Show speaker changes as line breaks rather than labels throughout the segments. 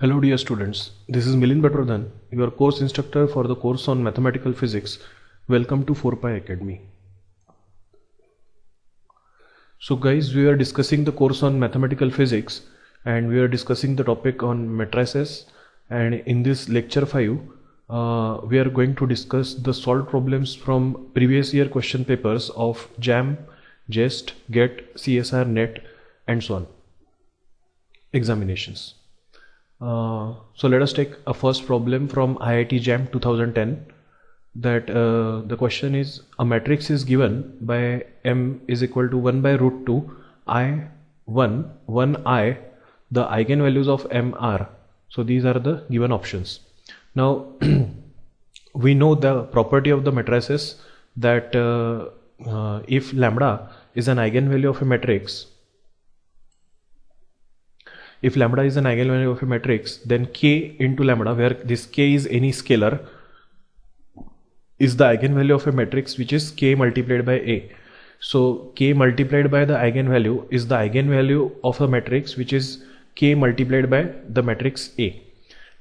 Hello dear students, this is Milind Batwardhan, your course instructor for the course on mathematical physics. Welcome to 4Pi Academy. So guys, we are discussing the course on mathematical physics and we are discussing the topic on matrices, and in this lecture 5 we are going to discuss the solved problems from previous year question papers of JAM, JEST, GET, CSIR, NET and so on examinations. So let us take a first problem from IIT JAM 2010, that the question is, a matrix is given by M is equal to 1 by root 2 I 1 I, the eigenvalues of M are. So these are the given options. Now we know the property of the matrices, that if lambda is an eigenvalue of a matrix, if lambda is an eigenvalue of a matrix, then k into lambda, where this k is any scalar, is the eigenvalue of a matrix, which is k multiplied by a. So k multiplied by the eigenvalue is the eigenvalue of a matrix, which is k multiplied by the matrix A.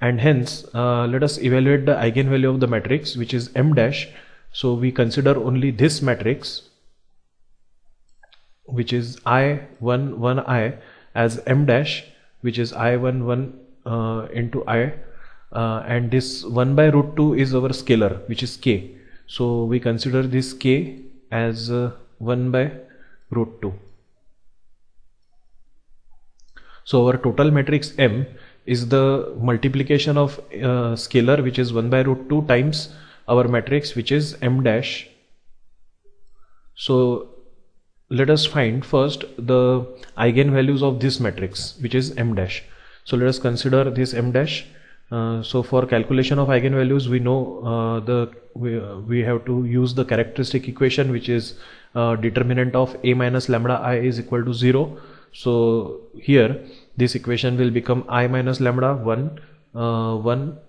And hence let us evaluate the eigenvalue of the matrix, which is M dash. So we consider only this matrix, which is I1 1I, as M dash, which is I1 1 into I, and this 1 by root 2 is our scalar, which is k. So we consider this k as 1 by root 2. So our total matrix M is the multiplication of scalar, which is 1 by root 2, times our matrix, which is M dash. So let us find first the eigenvalues of this matrix, which is M dash. So let us consider this M dash. So for calculation of eigenvalues, we know we have to use the characteristic equation, which is determinant of a minus lambda I is equal to 0. So here this equation will become I minus lambda 1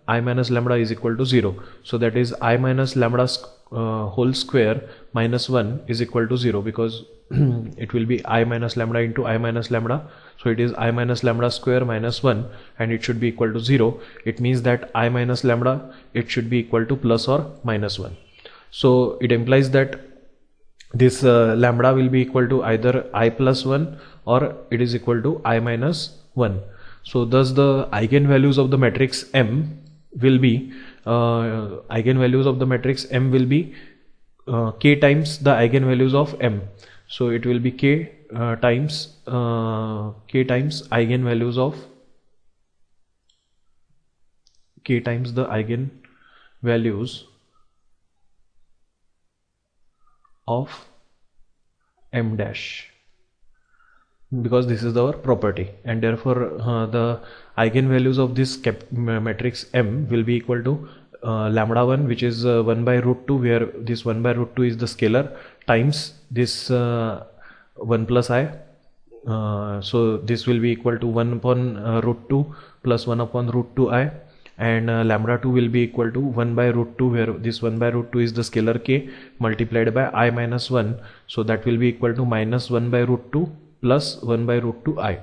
I minus lambda is equal to 0. So that is I minus lambda whole square minus 1 is equal to 0, because it will be I minus lambda into I minus lambda. So it is I minus lambda square minus 1, and it should be equal to 0. It means that I minus lambda, it should be equal to plus or minus 1. So it implies that this lambda will be equal to either I plus 1 or it is equal to I minus 1. So thus the eigenvalues of the matrix M will be k times the eigenvalues of M. So it will be k times eigenvalues of k times the eigenvalues of M dash, because this is our property, and therefore the eigenvalues of this matrix M will be equal to lambda 1, which is 1 by root 2, where this 1 by root 2 is the scalar, times this 1 plus I. So this will be equal to 1 upon root 2 plus 1 upon root 2 I, and lambda 2 will be equal to 1 by root 2, where this 1 by root 2 is the scalar k, multiplied by I minus 1. So that will be equal to minus 1 by root 2 plus 1 by root 2 I.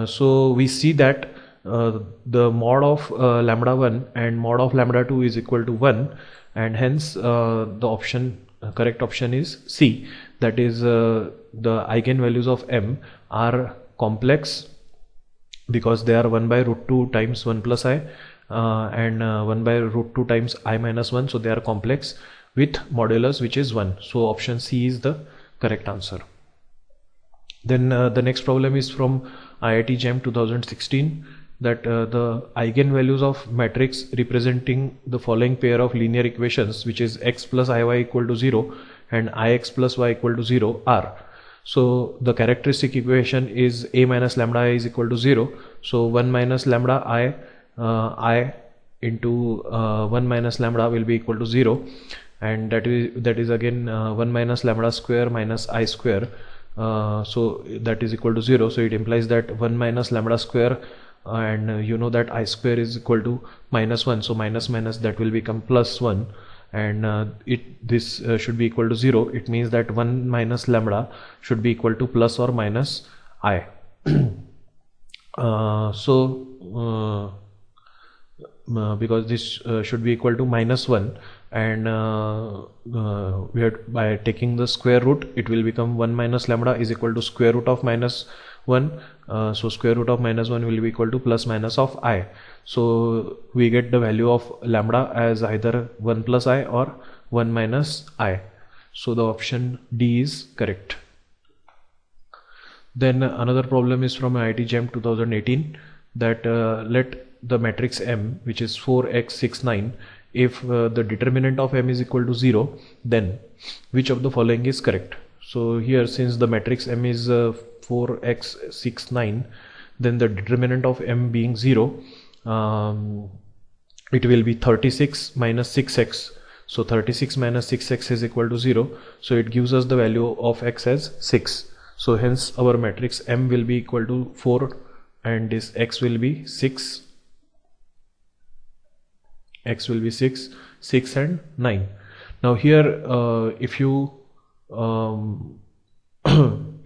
So we see that the mod of lambda 1 and mod of lambda 2 is equal to 1, and hence the correct option is C, that is the eigenvalues of M are complex, because they are 1 by root 2 times 1 plus I and 1 by root 2 times I minus 1. So they are complex with modulus, which is 1. So option C is the correct answer. Then the next problem is from IIT JAM 2016, that the eigenvalues of matrix representing the following pair of linear equations, which is x plus iy equal to 0 and ix plus y equal to 0 are. So the characteristic equation is a minus lambda I is equal to 0. So 1 minus lambda I into 1 minus lambda will be equal to 0, and that is again 1 minus lambda square minus I square. So that is equal to 0. So it implies that 1 minus lambda square, and you know that I square is equal to minus 1. So minus minus, that will become plus 1, and this should be equal to 0. It means that 1 minus lambda should be equal to plus or minus I. So because this should be equal to -1, and we had, by taking the square root, it will become 1 minus lambda is equal to square root of -1. So square root of -1 will be equal to plus minus of I. So we get the value of lambda as either 1 plus I or 1 minus I. So the option D is correct. Then another problem is from IIT JAM 2018, that let the matrix M, which is 4x69, if the determinant of M is equal to 0, then which of the following is correct? So here, since the matrix M is 4x69, then the determinant of M being 0, it will be 36 minus 6x. So 36 minus 6x is equal to 0. So it gives us the value of x as 6. So hence our matrix M will be equal to 4 and this x will be 6. X will be 6, 6 and 9. Now here if you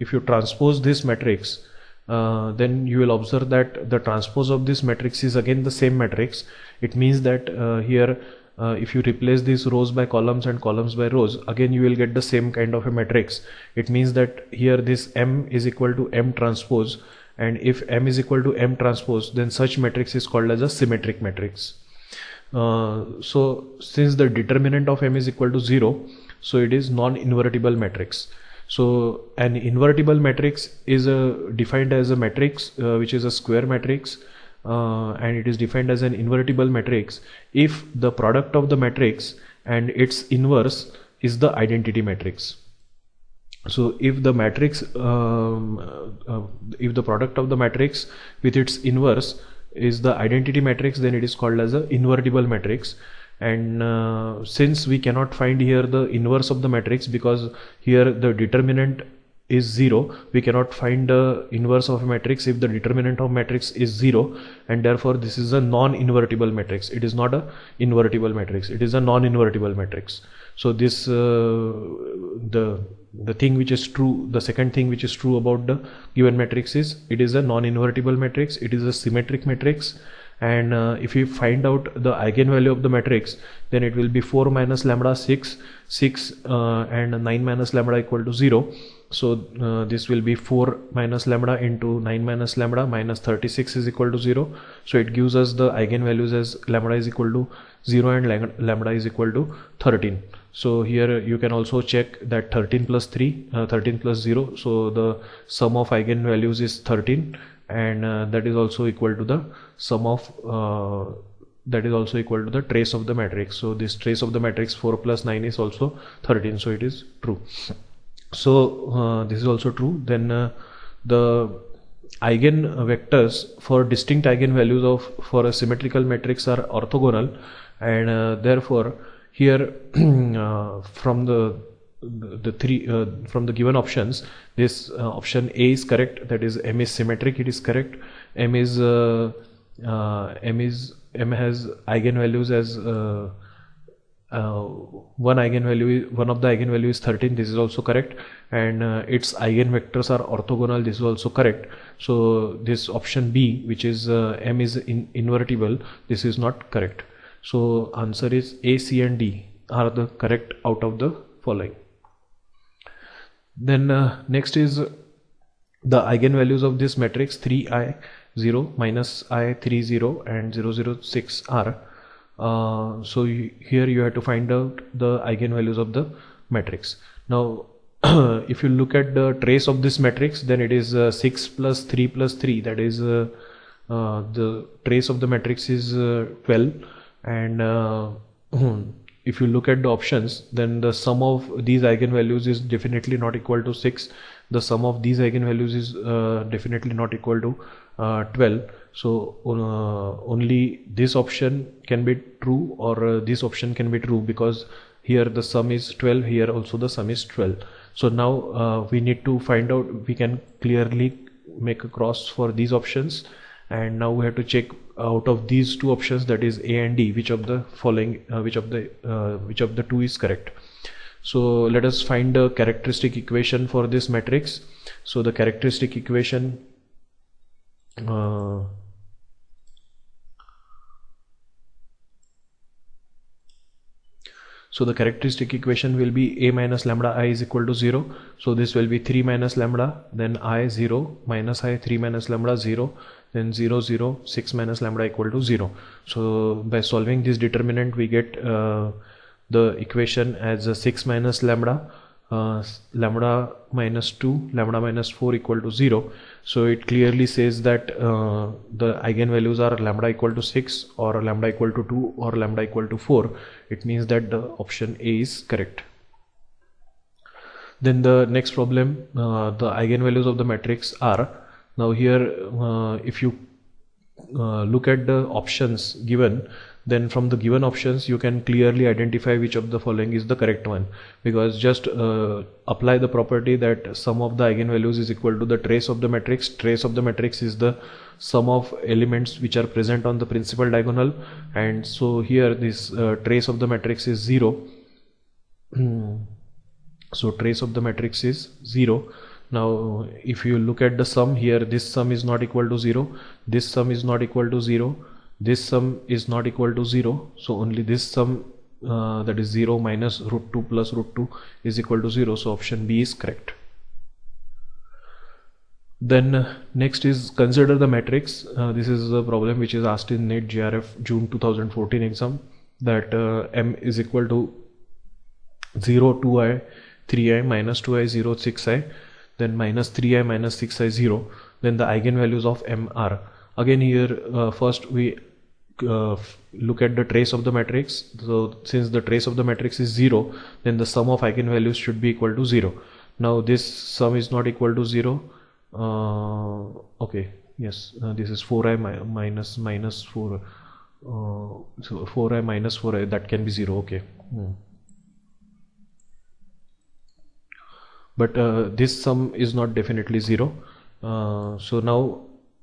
if you transpose this matrix, then you will observe that the transpose of this matrix is again the same matrix. It means that here if you replace these rows by columns and columns by rows, again you will get the same kind of a matrix. It means that here this M is equal to M transpose, and if M is equal to M transpose, then such matrix is called as a symmetric matrix. So since the determinant of M is equal to 0, so it is non-invertible matrix. So an invertible matrix is defined as a matrix which is a square matrix, and it is defined as an invertible matrix if the product of the matrix and its inverse is the identity matrix. So if the matrix if the product of the matrix with its inverse is the identity matrix, then it is called as a invertible matrix. And since we cannot find here the inverse of the matrix, because here the determinant is 0, we cannot find the inverse of a matrix if the determinant of matrix is 0, and therefore this is a non-invertible matrix. It is not a invertible matrix, it is a non-invertible matrix. So this the thing which is true, the second thing which is true about the given matrix is it is a non-invertible matrix, it is a symmetric matrix. And if we find out the eigenvalue of the matrix, then it will be 4 minus lambda 6, 6 and 9 minus lambda equal to 0. So this will be 4 minus lambda into 9 minus lambda minus 36 is equal to 0. So it gives us the eigenvalues as lambda is equal to 0 and lambda is equal to 13. So here you can also check that 13 plus 3, 13 plus 0. So the sum of eigenvalues is 13. And that is also equal to the sum of that is also equal to the trace of the matrix. So this trace of the matrix 4 plus 9 is also 13, so it is true. So this is also true. Then the eigenvectors for distinct eigenvalues of for a symmetrical matrix are orthogonal, and therefore here from the given options, this option A is correct, that is M is symmetric, it is correct. M has eigenvalues as one of the eigenvalue is 13, this is also correct, and its eigenvectors are orthogonal, this is also correct. So this option B, which is M is invertible, this is not correct. So answer is A, C and D are the correct out of the following. Then next is the eigenvalues of this matrix 3i 0 minus I 3 0 and 0 0 6 are. So here you have to find out the eigenvalues of the matrix. Now if you look at the trace of this matrix, then it is 6 plus 3 plus 3, that is the trace of the matrix is 12, and if you look at the options, then the sum of these eigenvalues is definitely not equal to 6. The sum of these eigenvalues is definitely not equal to 12. So only this option can be true, or this option can be true, because here the sum is 12, here also the sum is 12. So now we need to find out, we can clearly make a cross for these options, and now we have to check out of these two options, that is A and D, which of the following which of the two is correct. So let us find the characteristic equation for this matrix. So the characteristic equation So the characteristic equation will be a minus lambda I is equal to 0. So this will be 3 minus lambda, then I 0, minus I 3 minus lambda 0, then 0 0, 6 minus lambda equal to 0. So by solving this determinant we get the equation as a 6 minus lambda, lambda minus 2, lambda minus 4 equal to 0. So it clearly says that the eigenvalues are lambda equal to 6 or lambda equal to 2 or lambda equal to 4. It means that the option A is correct. Then the next problem, the eigenvalues of the matrix are, now here if you look at the options given, then from the given options you can clearly identify which of the following is the correct one, because just apply the property that sum of the eigenvalues is equal to the trace of the matrix. Trace of the matrix is the sum of elements which are present on the principal diagonal, and so here this trace of the matrix is 0. So trace of the matrix is 0. Now if you look at the sum here, this sum is not equal to 0, this sum is not equal to 0, this sum is not equal to 0, so only this sum that is 0 minus root 2 plus root 2 is equal to 0. So option B is correct. Then next is consider the matrix. This is a problem which is asked in NET JRF June 2014 exam, that M is equal to 0 2i 3i minus 2i 0 6i, then minus 3i minus 6i 0. Then the eigenvalues of M are, again here first we look at the trace of the matrix. So since the trace of the matrix is 0, then the sum of eigenvalues should be equal to 0. Now this sum is not equal to 0. Okay, yes, this is 4i minus 4, so 4i minus 4i, that can be 0. Okay. But this sum is not definitely 0. So now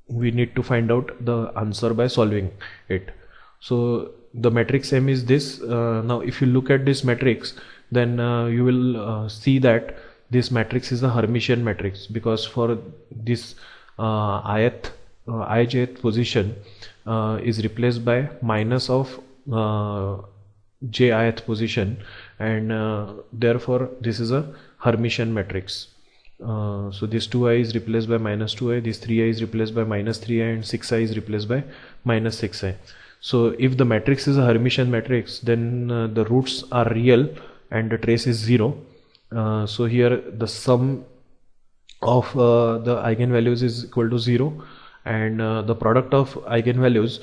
we need to find out the answer by solving it. So the matrix M is this. Now if you look at this matrix, then you will see that this matrix is a Hermitian matrix, because for this ijth position is replaced by minus of jith position, and therefore this is a Hermitian matrix. So this 2i is replaced by minus 2i, this 3i is replaced by minus 3i, and 6i is replaced by minus 6i. So if the matrix is a Hermitian matrix, then the roots are real and the trace is 0. So here the sum of the eigenvalues is equal to 0, and the product of eigenvalues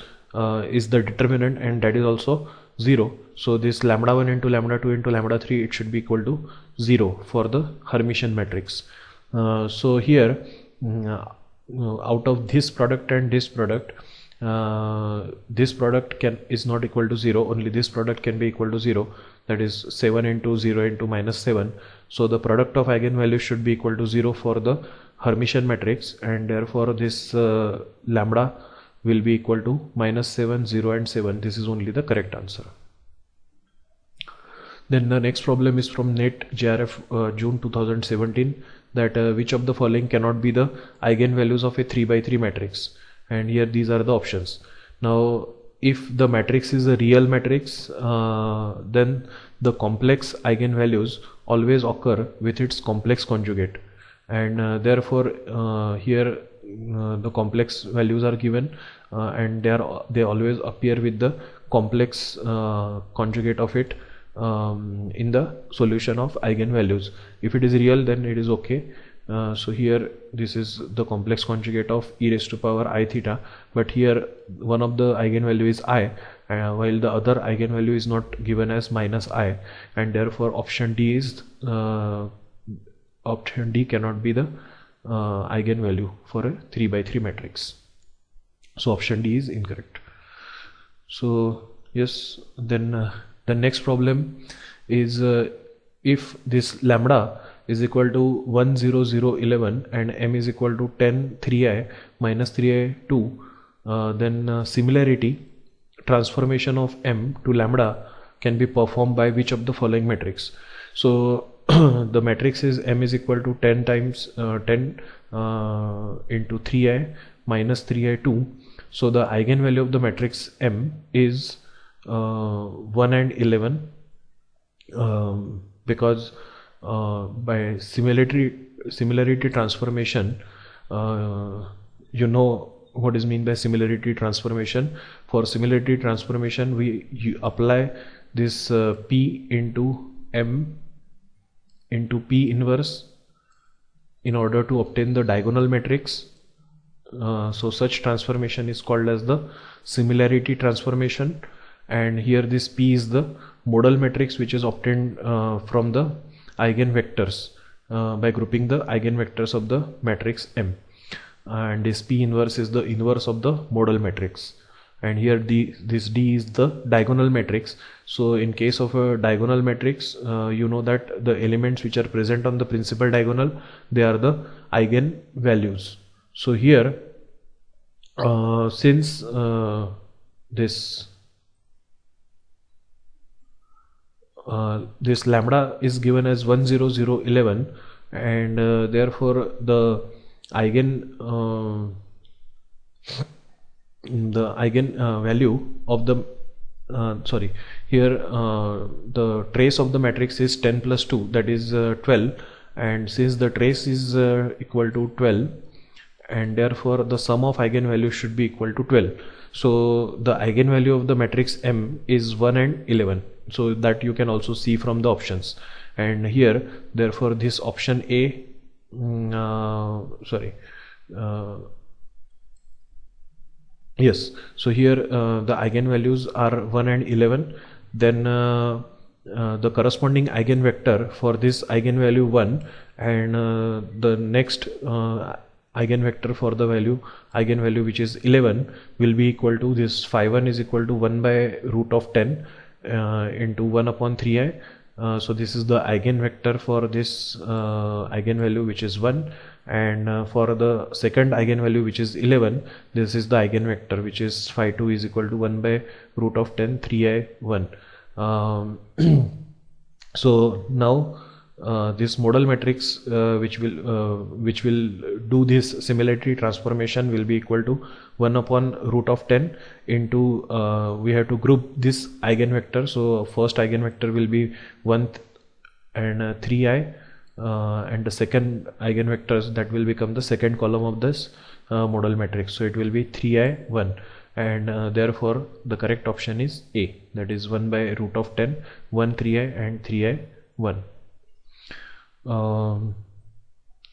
is the determinant, and that is also 0. So this lambda 1 into lambda 2 into lambda 3, it should be equal to 0 for the Hermitian matrix. So here out of this product and this product is not equal to 0, only this product can be equal to 0, that is 7 into 0 into minus 7. So the product of eigenvalues should be equal to 0 for the Hermitian matrix, and therefore this lambda will be equal to minus 7, 0 and 7. This is only the correct answer. Then the next problem is from NET JRF June 2017, that which of the following cannot be the eigenvalues of a 3 by 3 matrix, and here these are the options. Now if the matrix is a real matrix, then the complex eigenvalues always occur with its complex conjugate, and therefore here the complex values are given, and they always appear with the complex conjugate of it in the solution of eigenvalues. If it is real, then it is okay. So here this is the complex conjugate of e raised to power I theta, but here one of the eigenvalue is I, while the other eigenvalue is not given as minus I, and therefore option D is option D cannot be the eigenvalue for a 3 by 3 matrix. So option D is incorrect. So yes, then the next problem is if this lambda is equal to 1 0 0 11 and M is equal to 10 3i minus 3i 2, then similarity transformation of M to lambda can be performed by which of the following matrix. So the matrix is M is equal to 10 times 10 into 3i minus 3i 2. So the eigenvalue of the matrix M is 1 and 11. because by similarity transformation, you know what is mean by similarity transformation. For similarity transformation, you apply this P into M into P inverse in order to obtain the diagonal matrix. So such transformation is called as the similarity transformation, and here this P is the modal matrix which is obtained from the eigenvectors by grouping the eigenvectors of the matrix M, and this P inverse is the inverse of the modal matrix, and here this D is the diagonal matrix. So in case of a diagonal matrix, you know that the elements which are present on the principal diagonal, they are the eigenvalues. So here since this lambda is given as 1 0 0 11, and therefore the eigen value of the here the trace of the matrix is 10 plus 2, that is 12, and since the trace is equal to 12, and therefore the sum of eigenvalues should be equal to 12. So the eigenvalue of the matrix M is 1 and 11, so that you can also see from the options. And here therefore this option A, yes, so here the eigenvalues are 1 and 11, then the corresponding eigenvector for this eigenvalue 1, and the next eigenvector for the eigenvalue which is 11 will be equal to this phi 1 is equal to 1 by root of 10 into 1 upon 3i. So this is the eigenvector for this eigenvalue which is 1, and for the second eigenvalue which is 11, this is the eigenvector which is phi 2 is equal to 1 by root of 10 3i 1. So now this modal matrix which will do this similarity transformation will be equal to 1 upon root of 10 into we have to group this eigenvector. So first eigenvector will be 1 and 3i, and the second eigenvectors that will become the second column of this modal matrix, so it will be 3i 1, and therefore the correct option is A, that is 1 by root of 10 1 3i and 3i 1.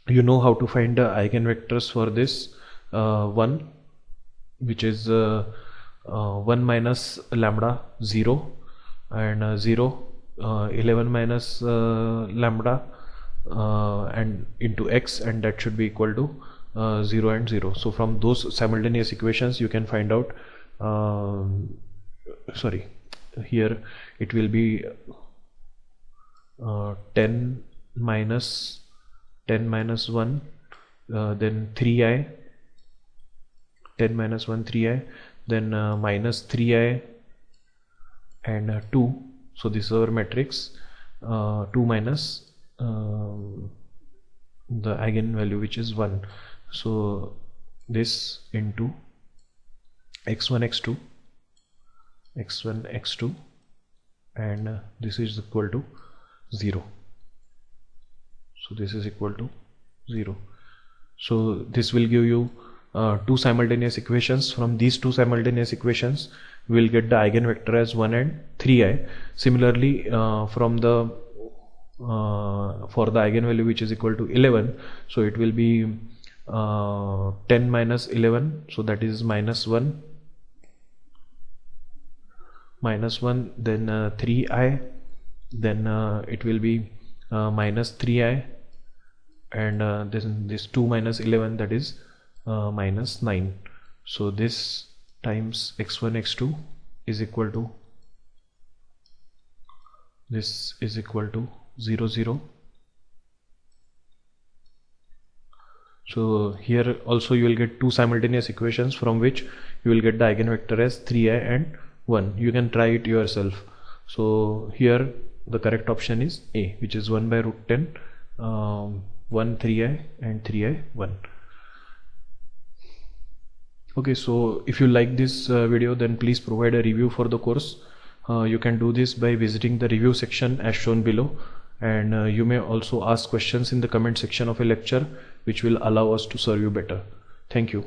You know how to find the eigenvectors for this 1, which is 1 minus lambda 0, and 0 11 minus lambda and into x, and that should be equal to 0 and 0. So from those simultaneous equations you can find out here it will be 10 minus 1, then 3i, 10 minus 1 3i, then minus 3i and 2. So this is our matrix 2 minus the eigenvalue which is 1. So this into x1 x2 x1 x2, and this is equal to 0. So this is equal to 0. So this will give you two simultaneous equations. From these two simultaneous equations we will get the eigenvector as 1 and 3i. Similarly from the for the eigenvalue which is equal to 11, so it will be 10 minus 11, so that is minus 1, then 3i, then it will be minus 3i, and this 2 minus 11, that is minus 9. So this times x1 x2 is equal to, this is equal to 0 0. So here also you will get two simultaneous equations from which you will get the eigenvector as 3i and 1. You can try it yourself. So here the correct option is A, which is 1 by root 10 1 3i and 3i 1. Okay, so if you like this video, then please provide a review for the course. You can do this by visiting the review section as shown below, and you may also ask questions in the comment section of a lecture, which will allow us to serve you better. Thank you.